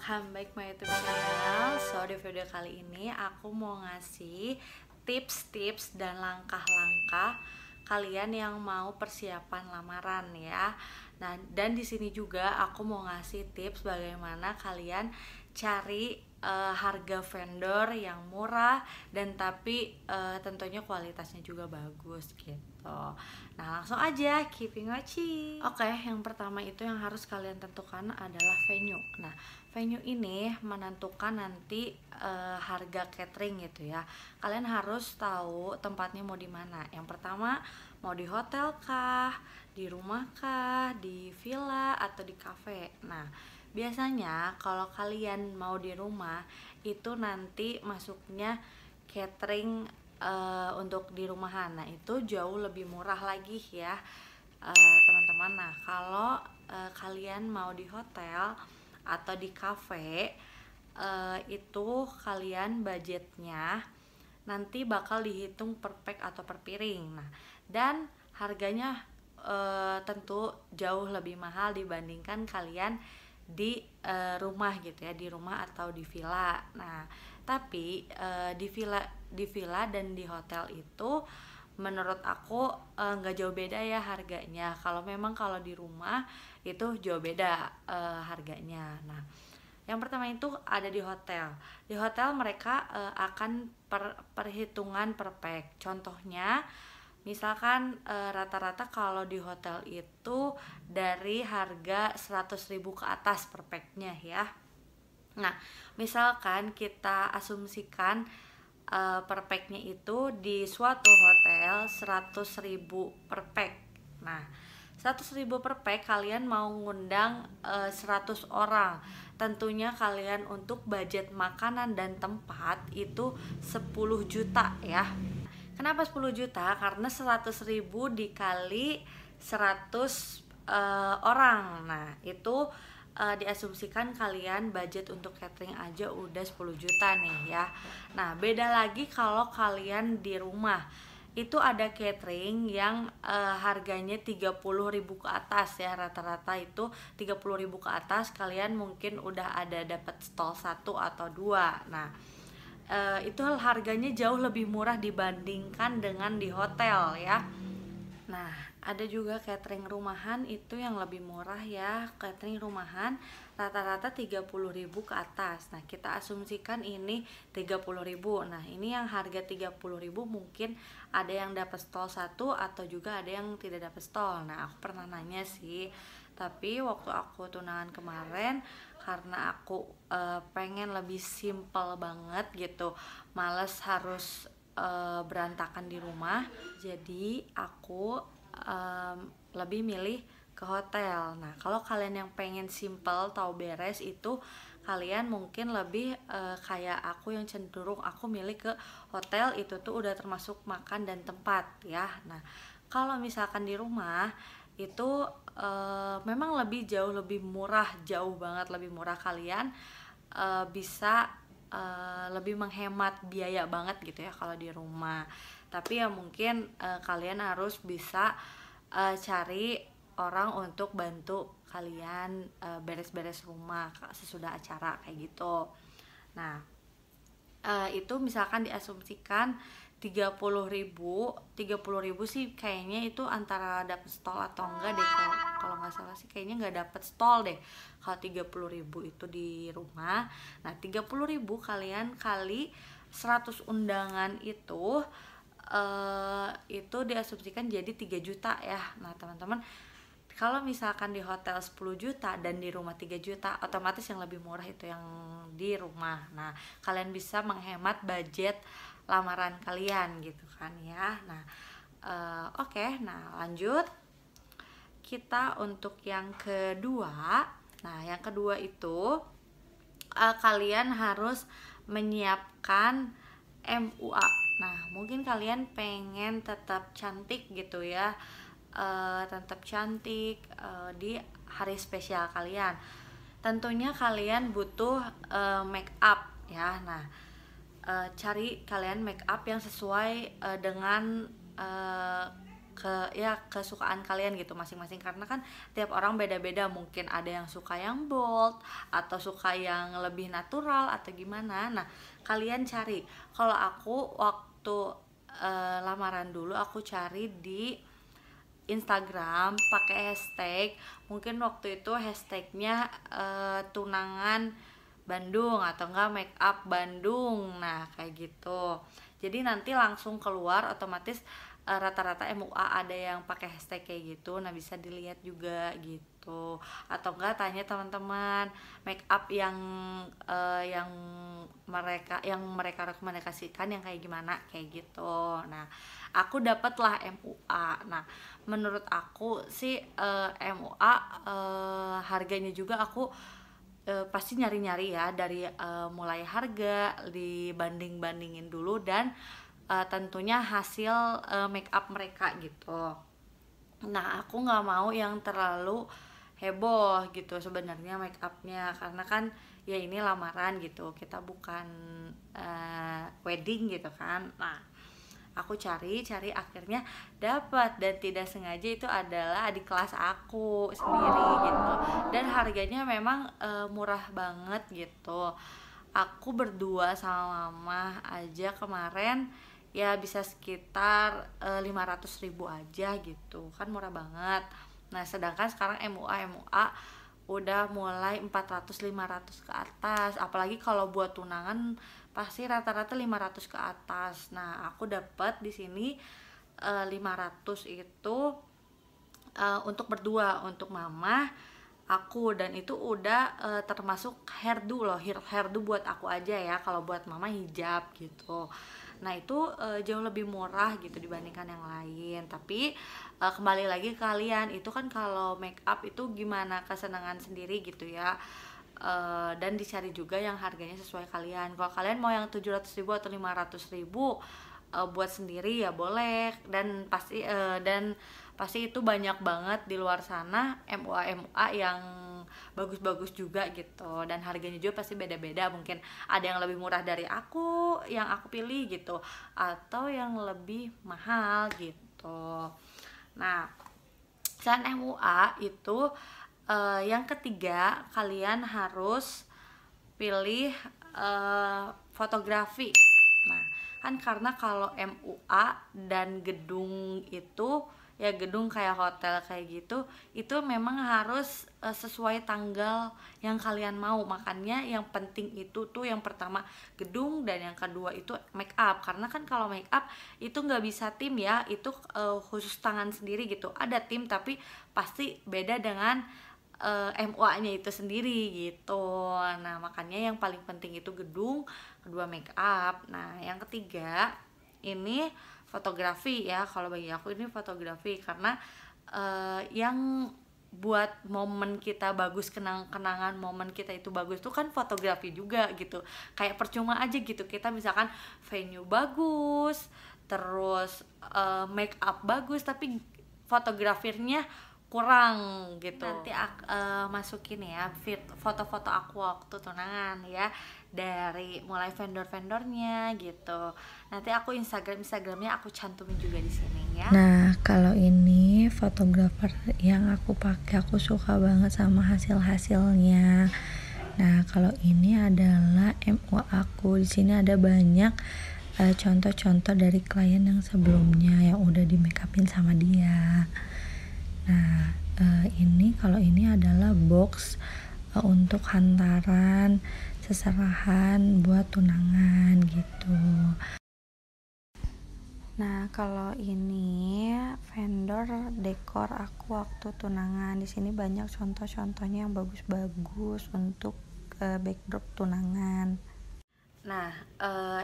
welcome back my YouTube channel. So di video kali ini aku mau ngasih tips-tips dan langkah-langkah kalian yang mau persiapan lamaran ya. Nah, dan di sini juga aku mau ngasih tips bagaimana kalian cari harga vendor yang murah dan tapi tentunya kualitasnya juga bagus gitu. Nah, langsung aja keeping watching. Oke, yang pertama itu yang harus kalian tentukan adalah venue. Nah, venue ini menentukan nanti harga catering gitu ya. Kalian harus tahu tempatnya mau di mana. Yang pertama, mau di hotel kah, di rumah kah, di villa atau di cafe. Nah, biasanya kalau kalian mau di rumah itu nanti masuknya catering untuk di rumahan. Nah, itu jauh lebih murah lagi ya teman-teman. Nah, kalau kalian mau di hotel atau di cafe itu kalian budgetnya nanti bakal dihitung per pack atau per piring. Nah, dan harganya tentu jauh lebih mahal dibandingkan kalian di rumah gitu ya, di rumah atau di villa. Nah, tapi di villa dan di hotel itu menurut aku nggak jauh beda ya harganya. Kalau memang kalau di rumah itu jauh beda harganya. Nah, yang pertama itu ada di hotel. Di hotel mereka akan perhitungan per pack. Contohnya, misalkan rata-rata kalau di hotel itu dari harga 100.000 ke atas per packnya ya. Nah, misalkan kita asumsikan per packnya itu di suatu hotel 100.000 per pack. Nah, 100.000 per pack kalian mau ngundang 100 orang. Tentunya kalian untuk budget makanan dan tempat itu 10 juta ya. Kenapa 10 juta? Karena 100.000 dikali 100 orang. Nah, itu diasumsikan kalian budget untuk catering aja udah 10 juta nih ya. Nah, beda lagi kalau kalian di rumah. Itu ada catering yang harganya 30.000 ke atas ya. Rata-rata itu 30.000 ke atas, kalian mungkin udah ada dapat stall 1 atau 2. Nah, itu harganya jauh lebih murah dibandingkan dengan di hotel ya. Nah, ada juga catering rumahan itu yang lebih murah ya. Catering rumahan rata-rata 30.000 ke atas. Nah, kita asumsikan ini 30.000. Nah, ini yang harga 30.000 mungkin ada yang dapat stall 1 atau juga ada yang tidak dapat stall. Nah, aku pernah nanya sih, tapi waktu aku tunangan kemarin karena aku pengen lebih simple banget gitu, males harus berantakan di rumah, jadi aku lebih milih ke hotel. Nah, kalau kalian yang pengen simple tahu beres itu kalian mungkin lebih kayak aku yang cenderung aku milih ke hotel, itu tuh udah termasuk makan dan tempat ya. Nah, kalau misalkan di rumah itu memang jauh lebih murah, jauh banget lebih murah. Kalian bisa lebih menghemat biaya banget gitu ya kalau di rumah. Tapi ya mungkin kalian harus bisa cari orang untuk bantu kalian beres-beres rumah sesudah acara kayak gitu. Nah, itu misalkan diasumsikan 30.000 sih kayaknya itu antara dapet stall atau enggak deh. Kalau nggak salah sih kayaknya nggak dapet stall deh kalau 30.000 itu di rumah. Nah, 30.000 kalian kali 100 undangan itu diasumsikan jadi 3 juta ya. Nah, teman-teman, kalau misalkan di hotel 10 juta dan di rumah 3 juta, otomatis yang lebih murah itu yang di rumah. Nah, kalian bisa menghemat budget lamaran kalian gitu kan ya. Nah, oke. Nah, lanjut kita untuk yang kedua. Nah, yang kedua itu kalian harus menyiapkan MUA. Nah, mungkin kalian pengen tetap cantik gitu ya, tetap cantik di hari spesial kalian. Tentunya kalian butuh make up ya. Nah, cari kalian make up yang sesuai dengan kesukaan kalian gitu masing-masing, karena kan tiap orang beda-beda, mungkin ada yang suka yang bold atau suka yang lebih natural atau gimana. Nah kalian cari, kalau aku waktu lamaran dulu aku cari di Instagram pakai hashtag, mungkin waktu itu hashtagnya tunangan Bandung atau enggak make up Bandung. Nah kayak gitu, jadi nanti langsung keluar otomatis rata-rata MUA ada yang pakai hashtag kayak gitu. Nah bisa dilihat juga gitu, atau enggak tanya teman-teman make up yang mereka rekomendasikan yang kayak gimana kayak gitu. Nah aku dapatlah MUA. Nah menurut aku sih MUA harganya juga aku pasti nyari-nyari ya, dari mulai harga dibanding-bandingin dulu, dan tentunya hasil make up mereka gitu. Nah aku nggak mau yang terlalu heboh gitu sebenarnya make upnya, karena kan ya ini lamaran gitu, kita bukan wedding gitu kan. Nah aku cari akhirnya dapat, dan tidak sengaja itu adalah adik kelas aku sendiri gitu, dan harganya memang murah banget gitu. Aku berdua sama mama aja kemarin ya bisa sekitar 500.000 aja gitu, kan murah banget. Nah sedangkan sekarang MUA udah mulai 400-500 ke atas, apalagi kalau buat tunangan pasti rata-rata 500 ke atas. Nah aku dapat di sini 500 itu untuk berdua, untuk mama aku, dan itu udah termasuk hairdo loh, hairdo buat aku aja ya, kalau buat mama hijab gitu. Nah itu jauh lebih murah gitu dibandingkan yang lain. Tapi kembali lagi ke kalian, itu kan kalau make up itu gimana kesenangan sendiri gitu ya. Dan dicari juga yang harganya sesuai kalian. Kalau kalian mau yang 700.000 atau 500.000 buat sendiri ya boleh, dan pasti itu banyak banget di luar sana MUA yang bagus-bagus juga gitu, dan harganya juga pasti beda-beda, mungkin ada yang lebih murah dari aku yang aku pilih gitu, atau yang lebih mahal gitu. Nah selain MUA itu yang ketiga kalian harus pilih fotografi. Nah kan karena kalau MUA dan gedung itu ya, gedung kayak hotel kayak gitu, itu memang harus sesuai tanggal yang kalian mau. Makanya yang penting itu tuh yang pertama gedung, dan yang kedua itu make up, karena kan kalau make up itu nggak bisa tim ya, itu khusus tangan sendiri gitu. Ada tim tapi pasti beda dengan MUA-nya itu sendiri gitu. Nah makanya yang paling penting itu gedung, kedua make up. Nah yang ketiga ini fotografi ya, kalau bagi aku ini fotografi, karena yang buat momen kita bagus, kenangan momen kita itu bagus tuh kan fotografi juga gitu. Kayak percuma aja gitu kita misalkan venue bagus, terus make up bagus, tapi fotografernya kurang gitu. Nanti masukin ya foto-foto aku waktu tunangan ya, dari mulai vendor-vendornya gitu. Nanti aku Instagramnya aku cantumin juga di sini ya. Nah kalau ini fotografer yang aku pakai, aku suka banget sama hasil-hasilnya. Nah kalau ini adalah MUA aku. Di sini ada banyak contoh-contoh dari klien yang sebelumnya yang udah di make upin sama dia. Nah kalau ini adalah box untuk hantaran seserahan buat tunangan gitu. Nah kalau ini vendor dekor aku waktu tunangan. Di sini banyak contoh-contohnya yang bagus-bagus untuk backdrop tunangan. Nah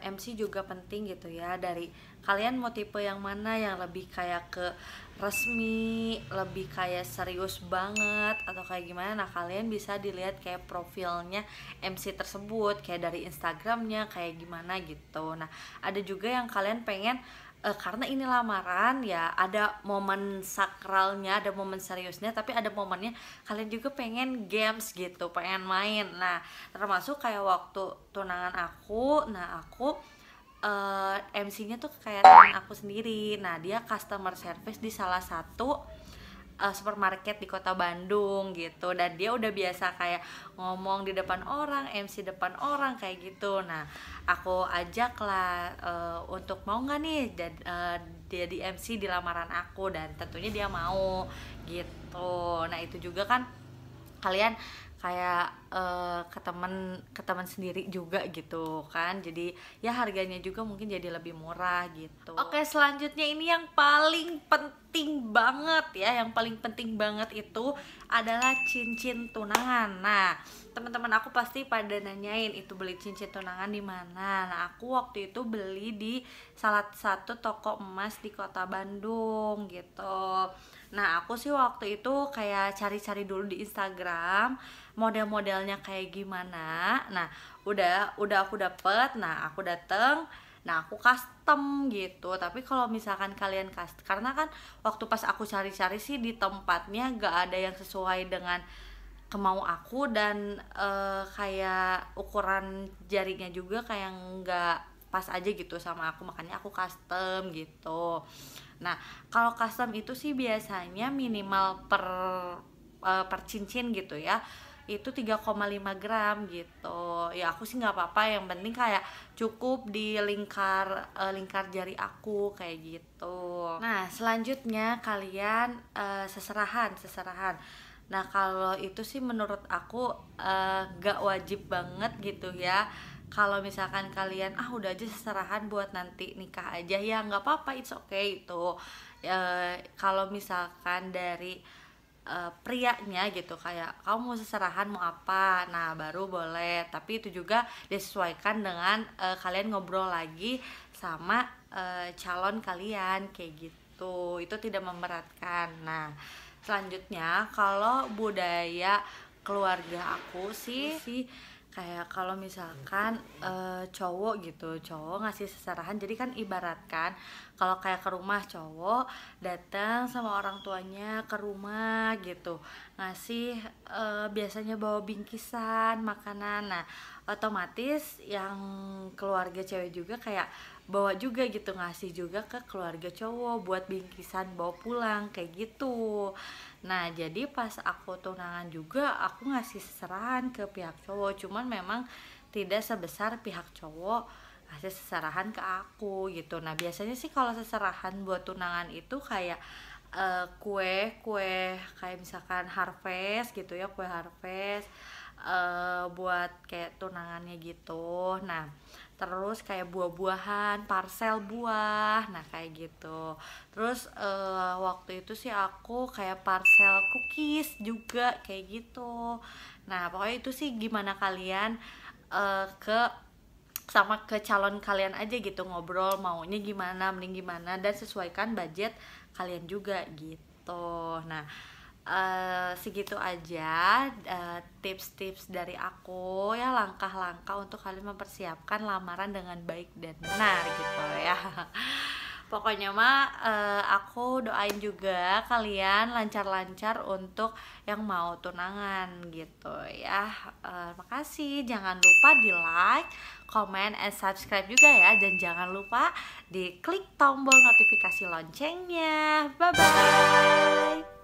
MC juga penting gitu ya, dari kalian mau tipe yang mana, yang lebih kayak ke resmi, lebih kayak serius banget, atau kayak gimana. Nah kalian bisa dilihat kayak profilnya MC tersebut, kayak dari Instagramnya kayak gimana gitu. Nah ada juga yang kalian pengen karena ini lamaran ya, ada momen sakralnya, ada momen seriusnya, tapi ada momennya kalian juga pengen games gitu, pengen main. Nah termasuk kayak waktu tunangan aku, nah aku MC-nya tuh kayak teman aku sendiri. Nah, dia customer service di salah satu supermarket di kota Bandung gitu, dan dia udah biasa kayak ngomong di depan orang, MC depan orang kayak gitu. Nah, aku ajak lah untuk mau nggak nih dia di MC di lamaran aku, dan tentunya dia mau gitu. Nah, itu juga kan kalian kayak ke teman sendiri juga gitu kan, jadi ya harganya juga mungkin jadi lebih murah gitu. Oke, selanjutnya ini yang paling penting banget ya, yang paling penting banget itu adalah cincin tunangan. Nah, teman-teman aku pasti pada nanyain itu beli cincin tunangan di mana. Nah, aku waktu itu beli di salah satu toko emas di kota Bandung gitu. Nah, aku sih waktu itu kayak cari-cari dulu di Instagram model-modelnya kayak gimana. Nah, udah aku dapet. Nah, aku dateng. Nah, aku custom gitu. Tapi kalau misalkan kalian custom, karena kan waktu pas aku cari-cari sih di tempatnya gak ada yang sesuai dengan kemau aku, dan kayak ukuran jarinya juga kayak nggak pas aja gitu sama aku, makanya aku custom gitu. Nah, kalau custom itu sih biasanya minimal per cincin gitu ya, itu 3,5 gram gitu. Ya aku sih nggak apa-apa, yang penting kayak cukup di lingkar jari aku kayak gitu. Nah, selanjutnya kalian seserahan. Nah, kalau itu sih menurut aku gak wajib banget gitu ya. Kalau misalkan kalian udah aja seserahan buat nanti nikah aja, ya nggak apa-apa, it's okay itu. Kalau misalkan dari prianya gitu, kayak kamu mau seserahan mau apa, nah baru boleh. Tapi itu juga disesuaikan dengan kalian ngobrol lagi sama calon kalian kayak gitu. Itu tidak memberatkan. Nah, selanjutnya kalau budaya keluarga aku sih kayak kalau misalkan cowok ngasih seserahan, jadi kan ibaratkan kalau kayak ke rumah, cowok datang sama orang tuanya ke rumah gitu, ngasih biasanya bawa bingkisan makanan. Nah, otomatis yang keluarga cewek juga kayak bawa juga gitu, ngasih juga ke keluarga cowok buat bingkisan bawa pulang kayak gitu. Nah, jadi pas aku tunangan juga aku ngasih seserahan ke pihak cowok, cuman memang tidak sebesar pihak cowok ngasih seserahan ke aku gitu. Nah, biasanya sih kalau seserahan buat tunangan itu kayak kue kayak misalkan harvest gitu ya, kue harvest buat kayak tunangannya gitu. Nah, terus kayak buah-buahan, parcel buah, nah kayak gitu. Terus waktu itu sih aku kayak parcel cookies juga kayak gitu. Nah, pokoknya itu sih gimana kalian ke calon kalian aja gitu, ngobrol maunya gimana, mending gimana, dan sesuaikan budget kalian juga gitu. Nah, segitu aja tips-tips dari aku ya, langkah-langkah untuk kalian mempersiapkan lamaran dengan baik dan benar gitu ya. Pokoknya mah aku doain juga kalian lancar-lancar untuk yang mau tunangan gitu ya. Makasih, jangan lupa di like, comment, and subscribe juga ya, dan jangan lupa di klik tombol notifikasi loncengnya. Bye bye.